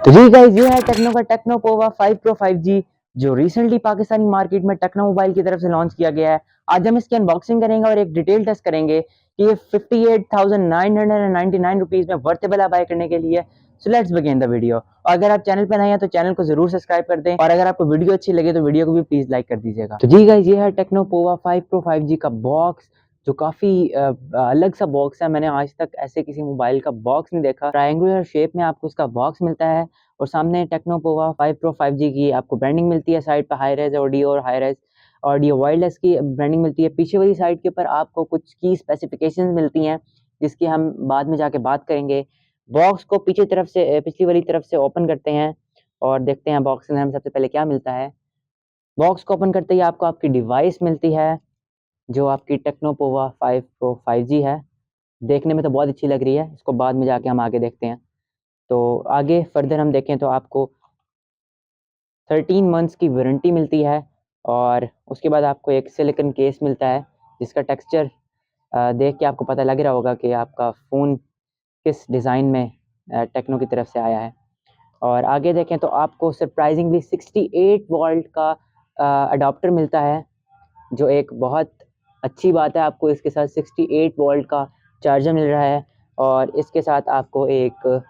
तो जी गाइस, ये है टेक्नो का टेक्नो पोवा 5 प्रो 5G जो रिसेंटली पाकिस्तानी मार्केट में टेक्नो मोबाइल की तरफ से लॉन्च किया गया है। आज हम इसकी अनबॉक्सिंग करेंगे और एक डिटेल टेस्ट करेंगे कि ये 58,999 रुपीस में वर्तेबल है बाय करने के लिए। So let's begin the video. और अगर आप चैनल पर नए हैं तो चैनल को जरूर सब्सक्राइब कर दें, और अगर आपको वीडियो अच्छी लगे तो वीडियो को भी प्लीज लाइक कर दीजिएगा। तो जी गाइस, ये है टेक्नो पोवा 5 प्रो 5G का बॉक्स, जो काफ़ी अलग सा बॉक्स है। मैंने आज तक ऐसे किसी मोबाइल का बॉक्स नहीं देखा। ट्रायंगुलर शेप में आपको इसका बॉक्स मिलता है, और सामने टेक्नो पोवा 5 प्रो 5G की आपको ब्रांडिंग मिलती है। साइड पे हाई रेज ऑडियो और हाई रेज ऑडियो वायरलेस की ब्रांडिंग मिलती है। पीछे वाली साइड के ऊपर आपको कुछ की स्पेसिफिकेशंस मिलती हैं, जिसकी हम बाद में जाके बात करेंगे। बॉक्स को पीछे तरफ से पिछली वाली तरफ से ओपन करते हैं और देखते हैं बॉक्स में हमें सबसे पहले क्या मिलता है। बॉक्स को ओपन करते ही आपको आपकी डिवाइस मिलती है, जो आपकी टेक्नो पोवा 5 प्रो 5G है। देखने में तो बहुत अच्छी लग रही है, इसको बाद में जाके हम आगे देखते हैं। तो आगे फर्दर हम देखें तो आपको 13 मंथ्स की वारंटी मिलती है, और उसके बाद आपको एक सिलिकॉन केस मिलता है, जिसका टेक्सचर देख के आपको पता लग रहा होगा कि आपका फ़ोन किस डिज़ाइन में टेक्नो की तरफ से आया है। और आगे देखें तो आपको सरप्राइजिंगली 68 वोल्ट का अडॉप्टर मिलता है, जो एक बहुत अच्छी बात है। आपको इसके साथ 68 वोल्ट का चार्जर मिल रहा है, और इसके साथ आपको एक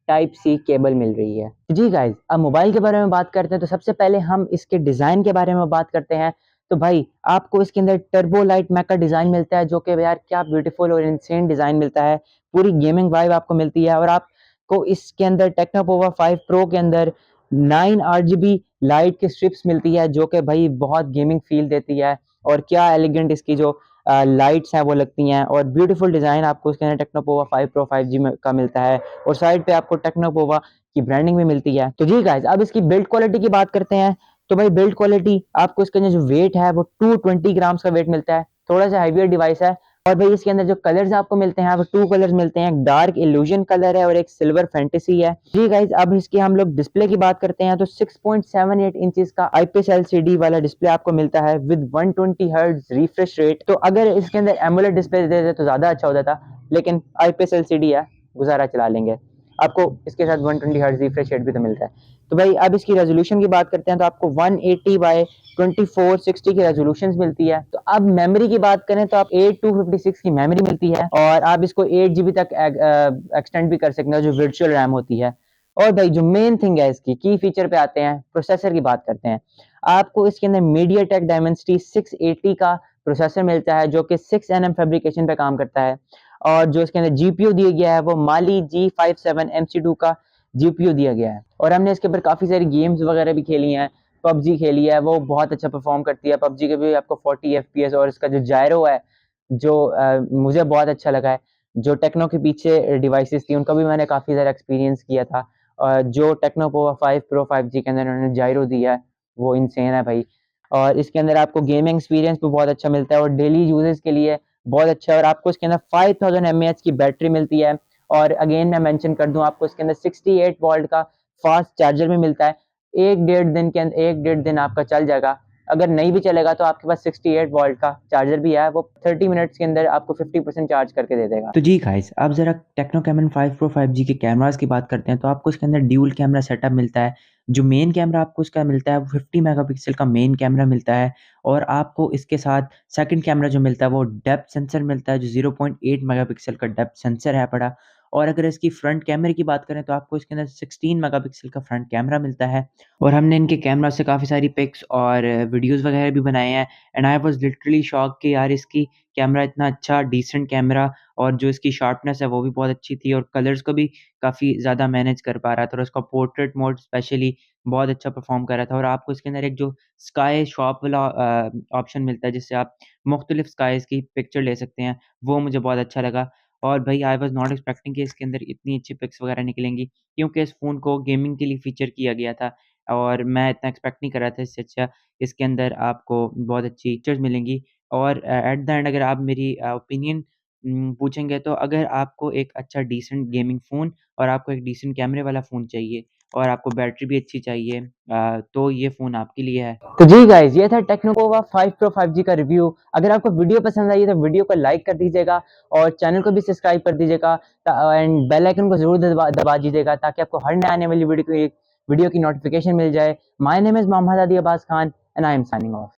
टाइप सी केबल मिल रही है। जी गाइज, अब मोबाइल के बारे में बात करते हैं तो सबसे पहले हम इसके डिज़ाइन के बारे में बात करते हैं। तो भाई, आपको इसके अंदर टर्बो लाइट मैक का डिज़ाइन मिलता है, जो कि यार क्या ब्यूटीफुल और इंसेन डिज़ाइन मिलता है। पूरी गेमिंग वाइब आपको मिलती है, और आपको इसके अंदर टेक्नो पोवा 5 प्रो के अंदर 9 आरजीबी लाइट की स्ट्रिप्स मिलती है, जो कि भाई बहुत गेमिंग फील देती है। और क्या एलिगेंट इसकी जो लाइट्स हैं वो लगती हैं, और ब्यूटीफुल डिज़ाइन आपको इसके अंदर टेक्नो पोवा 5 प्रो 5G का मिलता है। और साइड पे आपको टेक्नो पोवा की ब्रांडिंग भी मिलती है। तो जी गाइस, अब इसकी बिल्ड क्वालिटी की बात करते हैं। तो भाई, बिल्ड क्वालिटी आपको इसके अंदर जो वेट है वो 220 ग्राम्स का वेट मिलता है। थोड़ा सा हैवियर डिवाइस है। और भाई, इसके अंदर जो कलर्स आपको मिलते हैं वो 2 कलर्स मिलते हैं। एक डार्क इल्यूजन कलर है और एक सिल्वर फैंटेसी है। जी गाइस, अब इसकी हम लोग डिस्प्ले की बात करते हैं तो 6.78 इंचेस का आईपीएस एलसीडी वाला डिस्प्ले आपको मिलता है विद 120 हर्ट्ज रिफ्रेश रेट। तो अगर इसके अंदर एमोलेड डिस्प्ले दे देते तो ज्यादा अच्छा होता था, लेकिन आईपीएस एलसीडी है, गुजारा चला लेंगे। आपको इसके साथ 120 हर्ट्ज रिफ्रेश रेट भी तो मिलता है। तो भाई, अब इसकी रेजोल्यूशन की बात करते हैं तो आपको 180 बाय 2460 की रेजोल्यूशन मिलती है। तो अब मेमोरी की बात करें तो आप 8256 की मेमोरी मिलती है, और आप इसको 8 GB तक एक्सटेंड भी कर सकते हैं, जो वर्चुअल रैम होती है। और भाई, जो मेन थिंग है इसकी की फीचर पे आते हैं, प्रोसेसर की बात करते हैं। आपको इसके अंदर मीडियाटेक डायमेंसिटी 680 का प्रोसेसर मिलता है, जो कि 6nm फैब्रिकेशन पे काम करता है। और जो इसके अंदर जीपीयू दिया गया है वो माली G57 MC2 का जीपीयू दिया गया है। और हमने इसके ऊपर काफ़ी सारी गेम्स वगैरह भी खेली हैं। पबजी खेली है, वो बहुत अच्छा परफॉर्म करती है। पबजी के भी आपको 40 FPS, और इसका जो जायरो है, जो मुझे बहुत अच्छा लगा है। जो टेक्नो के पीछे डिवाइसेस थी उनका भी मैंने काफ़ी ज़्यादा एक्सपीरियंस किया था। जो टेक्नो पोवा 5 प्रो 5G के अंदर उन्होंने जायरो दिया है, वो इंसेन है भाई। और इसके अंदर आपको गेमिंग एक्सपीरियंस भी बहुत अच्छा मिलता है, और डेली यूजेस के लिए बहुत अच्छा है। और आपको इसके अंदर 5000 mAh की बैटरी मिलती है। और अगेन मैं मेंशन कर दूं, आपको इसके अंदर 68 वोल्ट का फास्ट चार्जर भी मिलता है। एक डेढ़ दिन आपका चल जाएगा। अगर नहीं भी चलेगा तो आपके पास 68 वोल्ट का चार्जर भी है, वो 30 मिनट्स के अंदर आपको 50% चार्ज करके दे देगा। तो जी गाइस, अब जरा टेक्नो कैमन 5 प्रो 5G के कैमरास की बात करते हैं तो आपको इसके अंदर ड्यूल कैमरा सेटअप मिलता है। जो मेन कैमरा आपको इसका मिलता है वो 50 मेगापिक्सल का मेन कैमरा मिलता है, और आपको इसके साथ सेकंड कैमरा जो मिलता है वो डेप्थ सेंसर मिलता है, जो 0.8 मेगापिक्सल का डेप्थ सेंसर है बड़ा। और अगर इसकी फ्रंट कैमरे की बात करें तो आपको इसके अंदर 16 मेगापिक्सल का फ्रंट कैमरा मिलता है। और हमने इनके कैमरा से काफ़ी सारी पिक्स और वीडियोस वगैरह भी बनाए हैं, and I was literally shock कि यार इसकी कैमरा इतना अच्छा डिसेंट कैमरा, और जो इसकी शार्पनेस है वो भी बहुत अच्छी थी, और कलर्स को भी काफ़ी ज़्यादा मैनेज कर पा रहा था, और उसका पोर्ट्रेट मोड स्पेशली बहुत अच्छा परफॉर्म कर रहा था। और आपको इसके अंदर एक जो स्काई शॉप वाला ऑप्शन मिलता है, जिससे आप मुख्तलिफ स्काईज़ की पिक्चर ले सकते हैं, वो मुझे बहुत अच्छा लगा। और भाई, आई वाज़ नॉट एक्सपेक्टिंग कि इसके अंदर इतनी अच्छी पिक्स वगैरह निकलेंगी, क्योंकि इस फ़ोन को गेमिंग के लिए फ़ीचर किया गया था, और मैं इतना एक्सपेक्ट नहीं कर रहा था इससे अच्छा। इसके अंदर आपको बहुत अच्छी पिक्चर्स मिलेंगी। और एट द एंड अगर आप मेरी ओपिनियन पूछेंगे तो अगर आपको एक अच्छा डिसेंट गेमिंग फ़ोन और आपको एक डिसेंट कैमरे वाला फ़ोन चाहिए और आपको बैटरी भी अच्छी चाहिए तो ये फ़ोन आपके लिए है। तो जी गाइज़ ये था टेक्नोपोवा 5 प्रो 5G का रिव्यू। अगर आपको वीडियो पसंद आई है तो वीडियो को लाइक कर दीजिएगा और चैनल को भी सब्सक्राइब कर दीजिएगा एंड बेल आइकन को ज़रूर दबा दीजिएगा ताकि आपको हर नए आने वाली वीडियो की नोटिफिकेशन मिल जाए। माय नेम इज़ मोहम्मद आदि Abbas Khan and I am signing off.